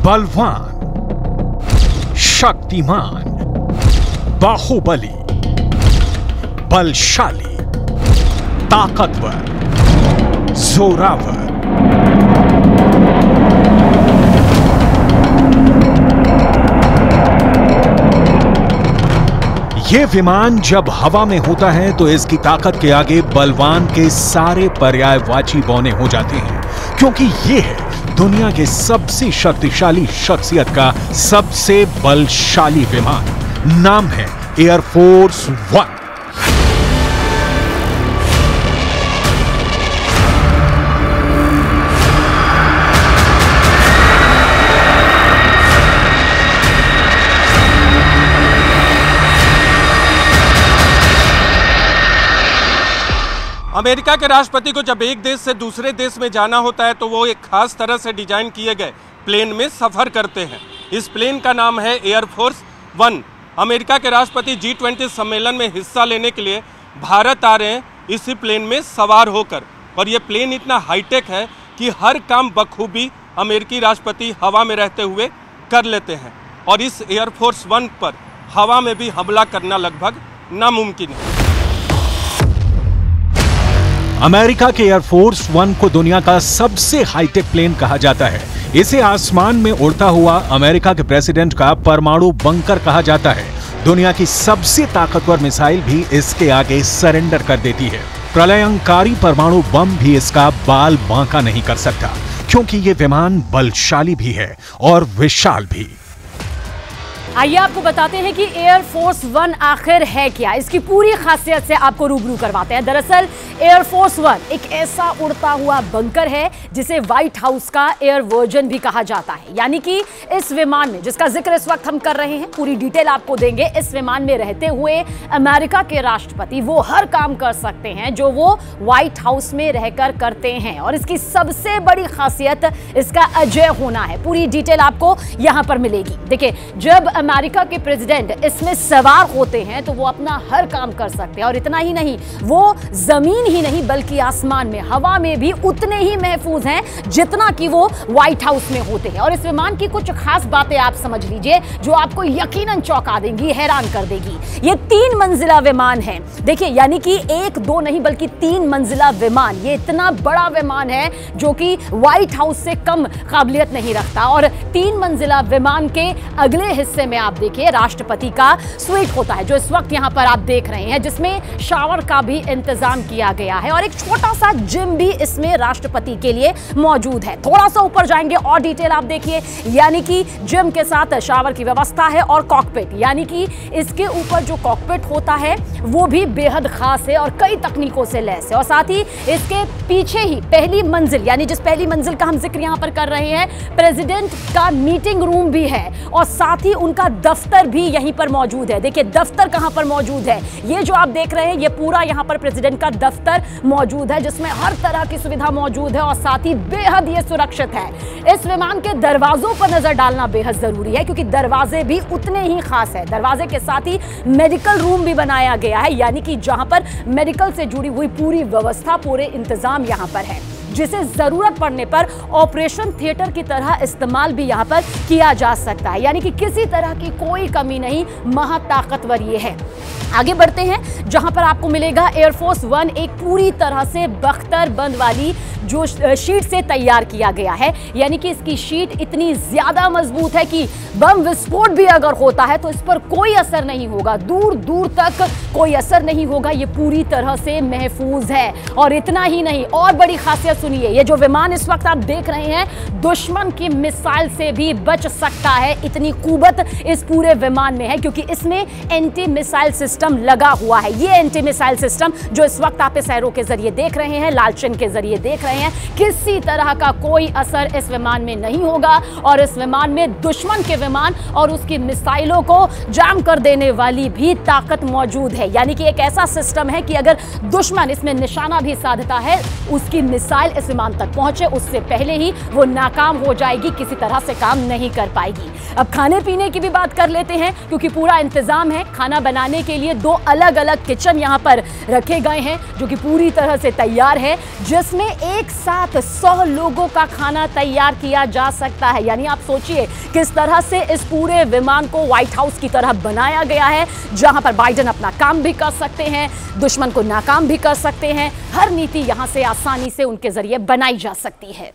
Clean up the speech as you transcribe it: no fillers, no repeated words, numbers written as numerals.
बलवान, शक्तिमान, बाहुबली, बलशाली, ताकतवर, जोरावर। ये विमान जब हवा में होता है तो इसकी ताकत के आगे बलवान के सारे पर्यायवाची बौने हो जाते हैं, क्योंकि ये है दुनिया के सबसे शक्तिशाली शख्सियत का सबसे बलशाली विमान। नाम है एयरफोर्स वन। अमेरिका के राष्ट्रपति को जब एक देश से दूसरे देश में जाना होता है तो वो एक खास तरह से डिजाइन किए गए प्लेन में सफर करते हैं। इस प्लेन का नाम है एयरफोर्स वन। अमेरिका के राष्ट्रपति G20 सम्मेलन में हिस्सा लेने के लिए भारत आ रहे हैं इसी प्लेन में सवार होकर, और ये प्लेन इतना हाईटेक है कि हर काम बखूबी अमेरिकी राष्ट्रपति हवा में रहते हुए कर लेते हैं, और इस एयरफोर्स वन पर हवा में भी हमला करना लगभग नामुमकिन है। अमेरिका के एयरफोर्स वन को दुनिया का सबसे हाईटेक प्लेन कहा जाता है। इसे आसमान में उड़ता हुआ अमेरिका के प्रेसिडेंट का परमाणु बंकर कहा जाता है। दुनिया की सबसे ताकतवर मिसाइल भी इसके आगे सरेंडर कर देती है। प्रलयंकारी परमाणु बम भी इसका बाल बांका नहीं कर सकता, क्योंकि ये विमान बलशाली भी है और विशाल भी। आइए आपको बताते हैं कि एयरफोर्स वन आखिर है क्या। इसकी पूरी खासियत से आपको रूबरू करवाते हैं। दरअसल एयरफोर्स वन एक ऐसा उड़ता हुआ बंकर है जिसे व्हाइट हाउस का एयर वर्जन भी कहा जाता है। यानी कि इस विमान में, जिसका जिक्र इस वक्त हम कर रहे हैं, पूरी डिटेल आपको देंगे। इस विमान में रहते हुए अमेरिका के राष्ट्रपति वो हर काम कर सकते हैं जो वो व्हाइट हाउस में रहकर करते हैं, और इसकी सबसे बड़ी खासियत इसका अजय होना है। पूरी डिटेल आपको यहां पर मिलेगी। देखिए, जब अमेरिका के प्रेसिडेंट इसमें सवार होते हैं तो वो अपना हर काम कर सकते हैं, और इतना ही नहीं, वो जमीन ही नहीं बल्कि आसमान में, हवा में भी उतने ही महफूज हैं जितना कि वो व्हाइट हाउस में होते हैं। और इस विमान की कुछ खास बातें आप समझ लीजिए जो आपको यकीनन चौंका देंगी, हैरान कर देगी। ये 3 मंजिला विमान है। देखिए, यानी कि 1 2 नहीं बल्कि 3 मंजिला विमान। ये इतना बड़ा विमान है जो कि व्हाइट हाउस से कम काबिलियत नहीं रखता। और 3 मंजिला विमान के अगले हिस्से में आप देखिए राष्ट्रपति का स्वीट होता है, जो इस वक्त यहां पर आप देख रहे हैं, जिसमें शावर का भी इंतजाम किया गया है, और एक छोटा सा जिम भी इसमें राष्ट्रपति के लिए मौजूद है। थोड़ा सा ऊपर जाएंगे और डिटेल आप देखिए, यानी कि जिम के साथ शावर की व्यवस्था है, और कॉकपिट, यानी कि इसके ऊपर जो कॉकपिट होता है वो भी बेहद खास है और कई तकनीकों से लैस है। और साथ ही इसके पीछे ही पहली मंजिल, यानी जिस पहली मंजिल का हम जिक्र यहां पर कर रहे हैं, प्रेसिडेंट का मीटिंग रूम भी है, और साथ ही उनका दफ्तर भी यहीं पर मौजूद है। देखिए, दफ्तर कहां पर मौजूद है, ये जो आप देख रहे हैं, ये पूरा यहां पर प्रेसिडेंट का दफ्तर मौजूद है, जिसमें हर तरह की सुविधा मौजूद है, और साथ ही बेहद ये सुरक्षित है। इस विमान के दरवाजों पर नजर डालना बेहद जरूरी है, क्योंकि दरवाजे भी उतने ही खास है। दरवाजे के साथ ही मेडिकल रूम भी बनाया गया है, यानी कि जहां पर मेडिकल से जुड़ी हुई पूरी व्यवस्था, पूरे इंतजाम यहां पर है, जिसे जरूरत पड़ने पर ऑपरेशन थिएटर की तरह इस्तेमाल भी यहां पर किया जा सकता है। यानी कि किसी तरह की कोई कमी नहीं, महाताकतवर ये है। आगे बढ़ते हैं, जहां पर आपको मिलेगा एयरफोर्स वन एक पूरी तरह से बख्तर बंद वाली जो शीट से तैयार किया गया है। यानी कि इसकी शीट इतनी ज्यादा मजबूत है कि बम विस्फोट भी अगर होता है तो इस पर कोई असर नहीं होगा, दूर दूर तक कोई असर नहीं होगा। ये पूरी तरह से महफूज है। और इतना ही नहीं, और बड़ी खासियत सुनिए, ये जो विमान इस वक्त आप देख रहे हैं, दुश्मन की मिसाइल से भी बच सकता है। इतनी कुवत इस पूरे विमान में है, क्योंकि इसमें एंटी मिसाइल सिस्टम लगा हुआ है। ये एंटी मिसाइल सिस्टम जो इस वक्त आप इस एरो के जरिए देख रहे हैं, लालटेन के जरिए देख रहे हैं, किसी तरह का कोई असर इस विमान में नहीं होगा। और इस विमान में दुश्मन के विमान और उसकी मिसाइलों को जाम कर देने वाली भी ताकत मौजूद है। यानी कि एक ऐसा सिस्टम है कि अगर दुश्मन इसमें निशाना भी साधता है, उसकी मिसाइल इस विमान तक पहुंचे उससे पहले ही वो नाकाम हो जाएगी, किसी तरह से काम नहीं कर पाएगी। अब खाने पीने की भी बात कर लेते हैं, क्योंकि पूरा इंतजाम है। खाना बनाने के लिए 2 अलग अलग किचन यहां पर रखे गए हैं, जो कि पूरी तरह से तैयार है, जिसमें एक एक साथ 100 लोगों का खाना तैयार किया जा सकता है। यानी आप सोचिए किस तरह से इस पूरे विमान को व्हाइट हाउस की तरह बनाया गया है, जहां पर बाइडेन अपना काम भी कर सकते हैं, दुश्मन को नाकाम भी कर सकते हैं। हर नीति यहां से आसानी से उनके जरिए बनाई जा सकती है।